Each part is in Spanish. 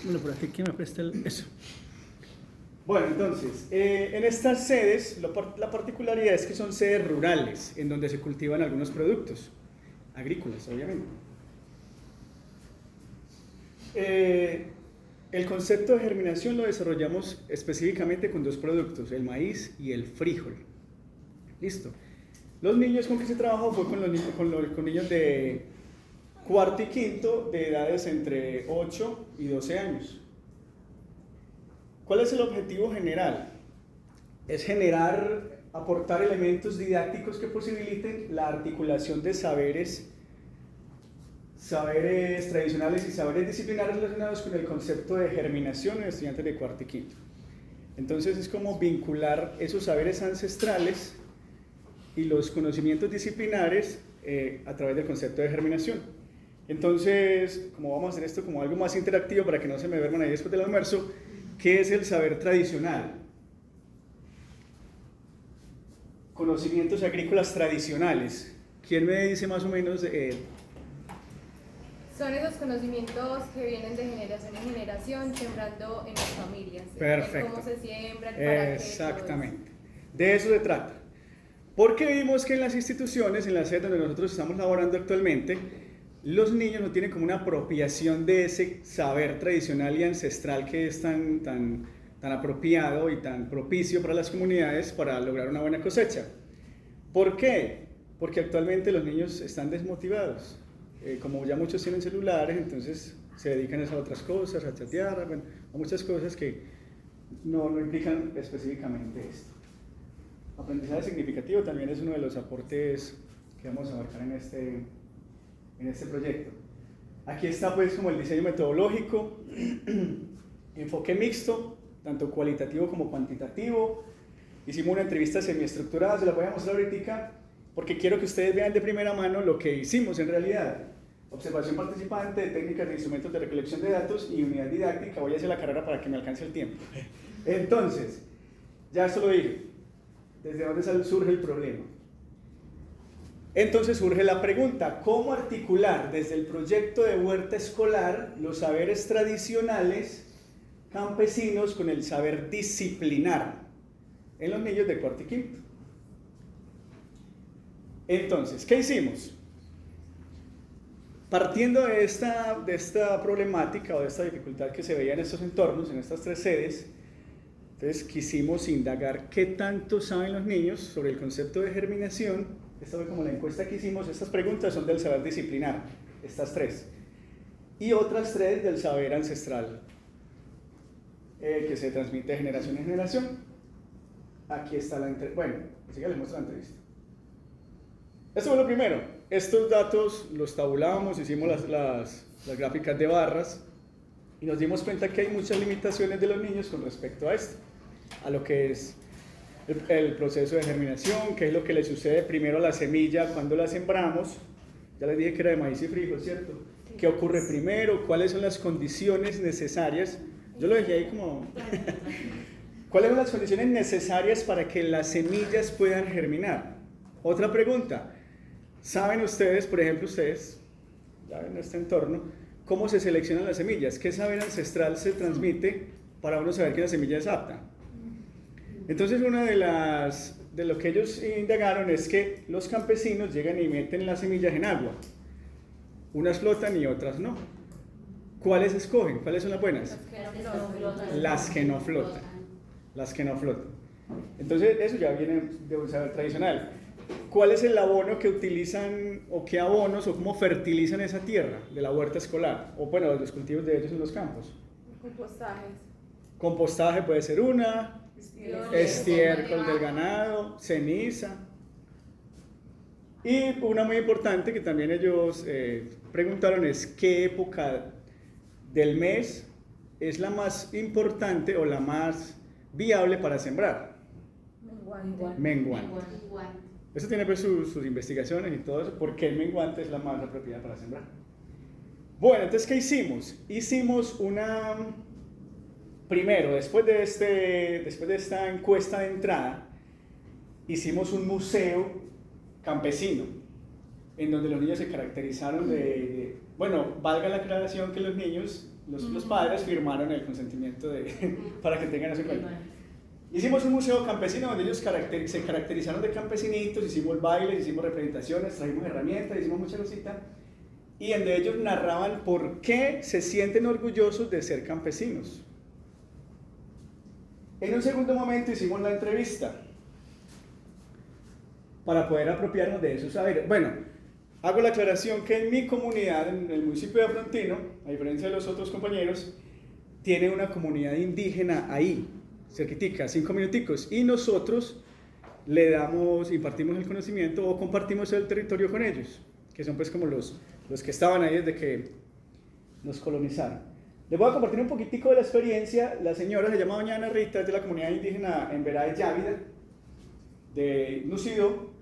Bueno, por aquí, ¿quién me presta eso? Bueno, entonces, en estas sedes, la particularidad es que son sedes rurales, en donde se cultivan algunos productos agrícolas, obviamente. El concepto de germinación lo desarrollamos específicamente con dos productos, el maíz y el frijol. Listo. Los niños con que se trabajó fue con niños de cuarto y quinto de edades entre 8 y 12 años. ¿Cuál es el objetivo general? Es aportar elementos didácticos que posibiliten la articulación de saberes tradicionales y saberes disciplinares relacionados con el concepto de germinación en estudiantes de cuarto y quinto. Entonces es como vincular esos saberes ancestrales y los conocimientos disciplinares a través del concepto de germinación. Entonces, como vamos a hacer esto como algo más interactivo para que no se me duerman ahí después del almuerzo, ¿qué es el saber tradicional? Conocimientos agrícolas tradicionales. ¿Quién me dice más o menos? Son esos conocimientos que vienen de generación en generación, sembrando en las familias. Perfecto. Cómo se siembra, para qué. Exactamente. De eso se trata. Porque vimos que en las instituciones, en la sede donde nosotros estamos laborando actualmente, los niños no tienen como una apropiación de ese saber tradicional y ancestral que es tan apropiado y tan propicio para las comunidades para lograr una buena cosecha. ¿Por qué? Porque actualmente los niños están desmotivados. Como ya muchos tienen celulares, entonces se dedican a otras cosas, a chatear, bueno, a muchas cosas que no implican específicamente esto. Aprendizaje significativo también es uno de los aportes que vamos a abarcar en este proyecto. Aquí está pues como el diseño metodológico, enfoque mixto, tanto cualitativo como cuantitativo. Hicimos una entrevista semiestructurada, se la voy a mostrar ahorita, porque quiero que ustedes vean de primera mano lo que hicimos en realidad. Observación participante, de técnicas de instrumentos de recolección de datos y unidad didáctica. Voy a hacer la carrera para que me alcance el tiempo. Entonces, ya esto lo dije. ¿Desde dónde surge el problema? Entonces surge la pregunta, ¿cómo articular desde el proyecto de huerta escolar los saberes tradicionales campesinos con el saber disciplinar en los niños de cuarto y quinto? Entonces, ¿qué hicimos? Partiendo de esta problemática o de esta dificultad que se veía en estos entornos, en estas tres sedes, entonces quisimos indagar qué tanto saben los niños sobre el concepto de germinación. Esta fue como la encuesta que hicimos. Estas preguntas son del saber disciplinar, estas tres. Y otras tres del saber ancestral, que se transmite de generación en generación. Aquí está la entrevista. Bueno, así que les muestro la entrevista. Esto fue lo primero. Estos datos los tabulábamos, hicimos las gráficas de barras y nos dimos cuenta que hay muchas limitaciones de los niños con respecto a esto, a lo que es el proceso de germinación, qué es lo que le sucede primero a la semilla cuando la sembramos. Ya les dije que era de maíz y frijol, ¿cierto? ¿Qué ocurre primero? ¿Cuáles son las condiciones necesarias? Yo lo dejé ahí como... ¿Cuáles son las condiciones necesarias para que las semillas puedan germinar? Otra pregunta. ¿Saben ustedes, por ejemplo, ustedes, ya en este entorno, cómo se seleccionan las semillas? ¿Qué saber ancestral se transmite para uno saber que la semilla es apta? Entonces, una de lo que ellos indagaron es que los campesinos llegan y meten las semillas en agua. Unas flotan y otras no. ¿Cuáles escogen? ¿Cuáles son las buenas? Las que no flotan. Las que no flotan. Entonces, eso ya viene de un saber tradicional. ¿Cuál es el abono que utilizan o qué abonos o cómo fertilizan esa tierra de la huerta escolar? O bueno, los cultivos de ellos en los campos. Compostajes. Compostaje puede ser una, estiércol del ganado, ceniza. Y una muy importante que también ellos preguntaron es qué época del mes es la más importante o la más viable para sembrar. Menguante. Eso tiene pues sus investigaciones y todo eso, porque el menguante es la más apropiada para sembrar. Bueno, entonces, ¿qué hicimos? Hicimos primero, después de esta encuesta de entrada, hicimos un museo campesino, en donde los niños se caracterizaron Bueno, valga la aclaración que los niños, los padres firmaron el consentimiento para que tengan eso en cuenta. Hicimos un museo campesino donde ellos se caracterizaron de campesinitos, hicimos bailes, hicimos representaciones, trajimos herramientas, hicimos mucha cosita, y donde ellos narraban por qué se sienten orgullosos de ser campesinos. En un segundo momento hicimos la entrevista para poder apropiarnos de esos saberes. Bueno, hago la aclaración que en mi comunidad, en el municipio de Afrontino, a diferencia de los otros compañeros, tiene una comunidad indígena ahí, cerquitica, 5 minuticos, y nosotros impartimos el conocimiento o compartimos el territorio con ellos, que son pues como los que estaban ahí desde que nos colonizaron. Les voy a compartir un poquitico de la experiencia. La señora se llama doña Ana Rita, es de la comunidad indígena en Verá de Yávida, de Nusidó.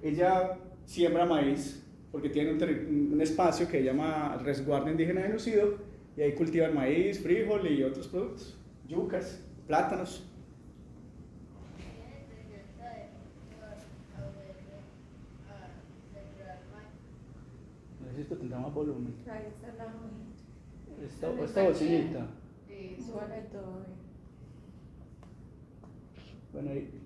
Ella siembra maíz, porque tiene un espacio que se llama Resguardo Indígena de Nusidó, y ahí cultivan maíz, frijol y otros productos, yucas, plátanos. Necesito tener más volumen. Ahí está la Esta bolsillita. Suena y todo bien. Bueno, ahí.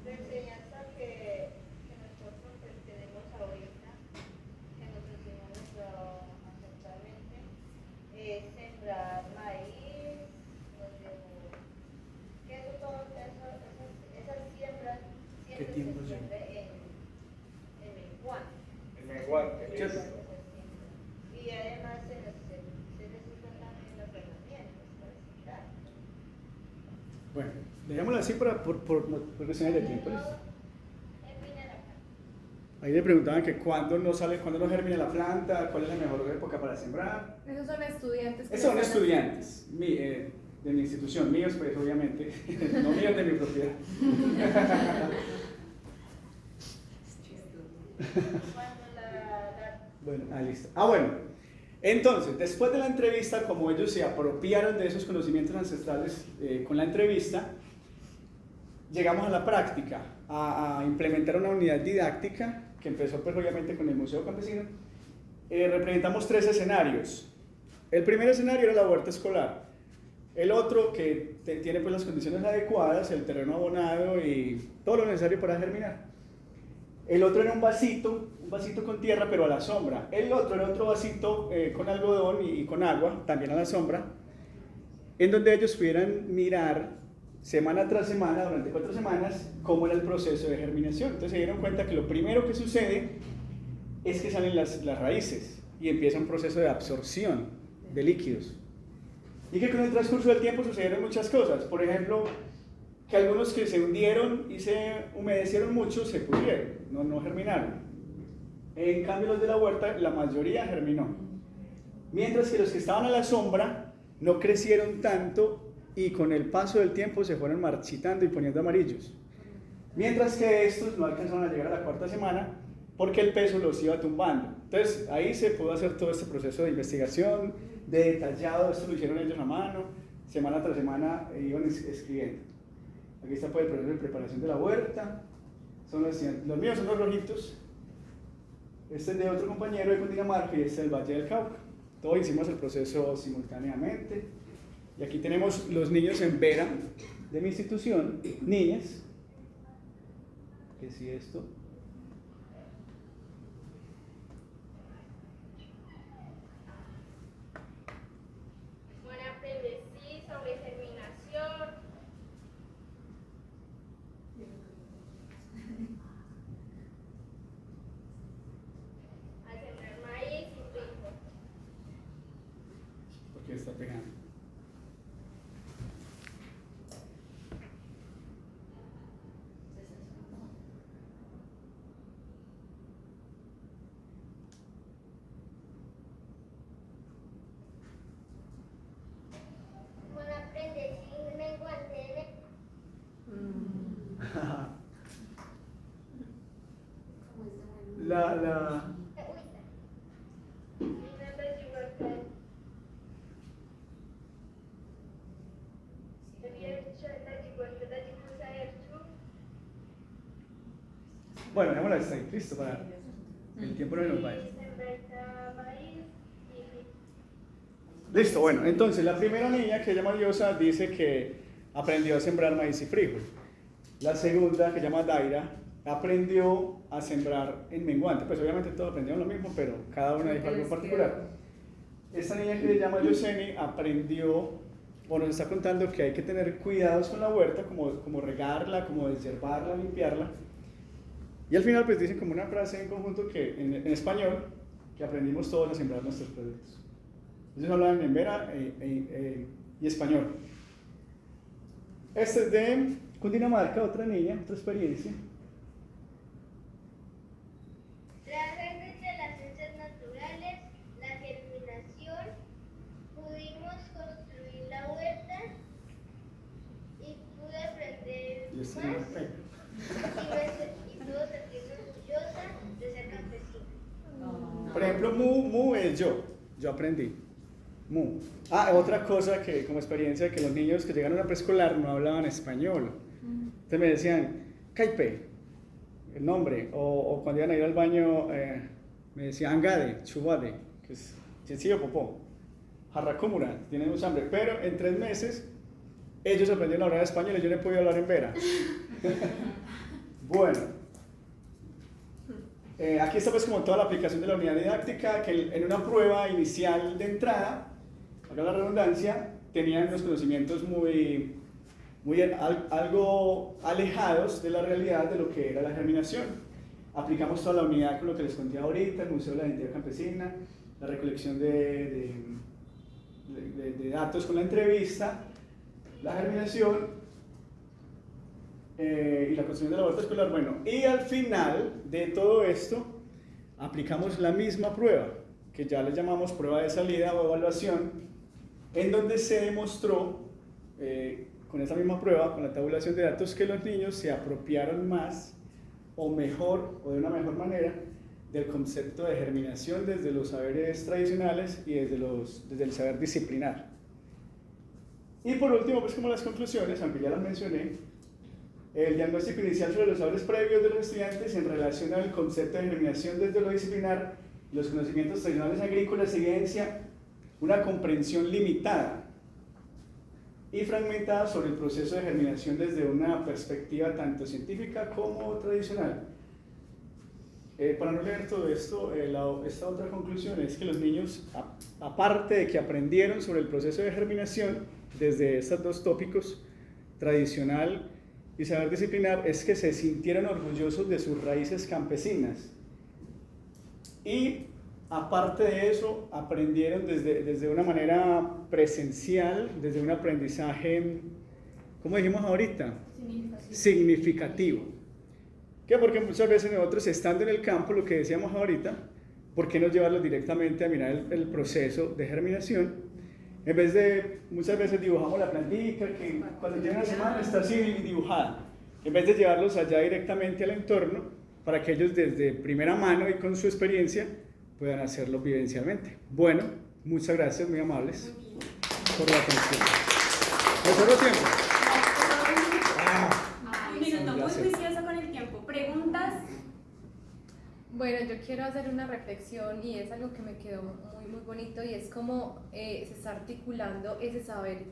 La enseñanza que nosotros tenemos ahorita, que nos enseñó ancestralmente, es sembrar maíz, que eso todo, esas siembras siempre se siembra en menguante. El menguante. Y además se necesitan también las herramientas para sembrar. Bueno, dejémoslo así por cuestiones de tiempo. Ahí le preguntaban que cuándo no germina la planta, cuál es la mejor época para sembrar. Esos son estudiantes. Esos son estudiantes de mi institución, míos pues obviamente, no míos de mi propiedad. Bueno, listo. Bueno, entonces, después de la entrevista, como ellos se apropiaron de esos conocimientos ancestrales con la entrevista, llegamos a la práctica, a implementar una unidad didáctica que empezó pues obviamente con el Museo Campesino. Representamos 3 escenarios. El primer escenario era la huerta escolar. El otro, que tiene pues las condiciones adecuadas, el terreno abonado y todo lo necesario para germinar. El otro era un vasito con tierra, pero a la sombra. El otro era otro vasito con algodón y con agua, también a la sombra, en donde ellos pudieran mirar semana tras semana, durante 4 semanas, cómo era el proceso de germinación. Entonces se dieron cuenta que lo primero que sucede es que salen las raíces y empieza un proceso de absorción de líquidos. Y que con el transcurso del tiempo sucedieron muchas cosas. Por ejemplo, que algunos que se hundieron y se humedecieron mucho se pudrieron, no germinaron. En cambio los de la huerta, la mayoría germinó. Mientras que los que estaban a la sombra no crecieron tanto y con el paso del tiempo se fueron marchitando y poniendo amarillos. Mientras que estos no alcanzaron a llegar a la 4ª semana porque el peso los iba tumbando. Entonces ahí se pudo hacer todo este proceso de investigación, de detallado. Esto lo hicieron ellos a mano, semana tras semana iban escribiendo. Aquí está pues, el proceso de preparación de la huerta. Son los míos son los rojitos. Este es de otro compañero de Cundinamarca y este es del Valle del Cauca. Todos hicimos el proceso simultáneamente. Y aquí tenemos los niños en Vera de mi institución, niñas. Que si esto. Bueno, aprendí sobre germinación. A sembrar maíz y frijol. Porque está pegando. Bueno, aprendí sin menguante. La Bueno, dejémosla hasta ahí, listo, para el tiempo no nos vaya. Listo, bueno, entonces la primera niña, que se llama Diosa, dice que aprendió a sembrar maíz y frijol. La segunda, que se llama Daira, aprendió a sembrar en menguante. Pues obviamente todos aprendieron lo mismo, pero cada una dijo algo en particular. Esta niña, que se llama Yoseni, aprendió, o nos está contando que hay que tener cuidados con la huerta, como regarla, como deshiervarla, limpiarla. Y al final pues dicen como una frase en conjunto que en español, que aprendimos todos a sembrar nuestros productos. Ellos hablan en vera y español. Este es de Cundinamarca, otra niña, otra experiencia. Las reglas de las ciencias naturales, la germinación, pudimos construir la huerta y pude aprender Y este más no y puedo sentirme orgullosa de ser campesina. Por ejemplo, mu es yo aprendí. Mu. Otra cosa que como experiencia, que los niños que llegaron a preescolar no hablaban español. Entonces me decían, Caipe, el nombre, o cuando iban a ir al baño, me decían Angade, Chubade, que es sencillo popó, Jarracúmura, tienen mucha hambre, pero en 3 meses ellos aprendieron a hablar español y yo no he podido hablar en vera. Bueno, aquí está pues como toda la aplicación de la unidad didáctica, que en una prueba inicial de entrada, acá la redundancia, tenían los conocimientos algo alejados de la realidad de lo que era la germinación. Aplicamos toda la unidad con lo que les conté ahorita, el Museo de la Identidad Campesina, la recolección de datos con la entrevista, la germinación y la construcción de la huerta escolar. Bueno, y al final de todo esto aplicamos la misma prueba, que ya le llamamos prueba de salida o evaluación, en donde se demostró con esa misma prueba, con la tabulación de datos, que los niños se apropiaron más o mejor o de una mejor manera del concepto de germinación desde los saberes tradicionales y desde el saber disciplinar. Y por último, pues como las conclusiones, aunque ya las mencioné, el diagnóstico inicial sobre los saberes previos de los estudiantes en relación al concepto de germinación desde lo disciplinar, los conocimientos tradicionales agrícolas evidencia una comprensión limitada y fragmentada sobre el proceso de germinación desde una perspectiva tanto científica como tradicional. Para no leer todo esto, esta otra conclusión es que los niños, aparte de que aprendieron sobre el proceso de germinación desde estos 2 tópicos, tradicional y saber disciplinar, es que se sintieron orgullosos de sus raíces campesinas. Y aparte de eso, aprendieron desde una manera presencial, desde un aprendizaje, ¿cómo dijimos ahorita? Significativo. ¿Qué? Porque muchas veces nosotros, estando en el campo, lo que decíamos ahorita, ¿por qué no llevarlos directamente a mirar el proceso de germinación? En vez de, muchas veces dibujamos la plantita, que cuando llega una semana está así dibujada. En vez de llevarlos allá directamente al entorno, para que ellos desde primera mano y con su experiencia puedan hacerlo vivencialmente. Bueno, muchas gracias, muy amables, por la atención. ¿Me cerró tiempo? Un minuto, muy juicioso con el tiempo. ¿Preguntas? Bueno, yo quiero hacer una reflexión y es algo que me quedó muy bonito, y es cómo se está articulando ese saber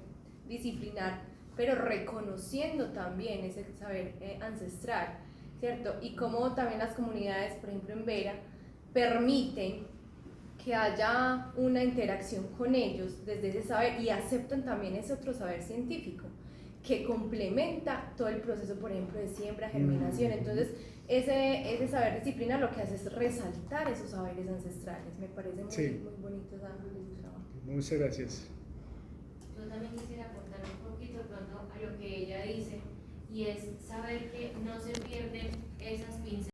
disciplinar, pero reconociendo también ese saber ancestral, ¿cierto? Y cómo también las comunidades, por ejemplo en Vera, permiten que haya una interacción con ellos desde ese saber y aceptan también ese otro saber científico que complementa todo el proceso, por ejemplo, de siembra, germinación. Entonces, ese saber disciplinar lo que hace es resaltar esos saberes ancestrales. Me parece muy bonito esa trabajo. Muchas gracias. Yo también quisiera aportar un poquito pronto a lo que ella dice, y es saber que no se pierden esas pinceladas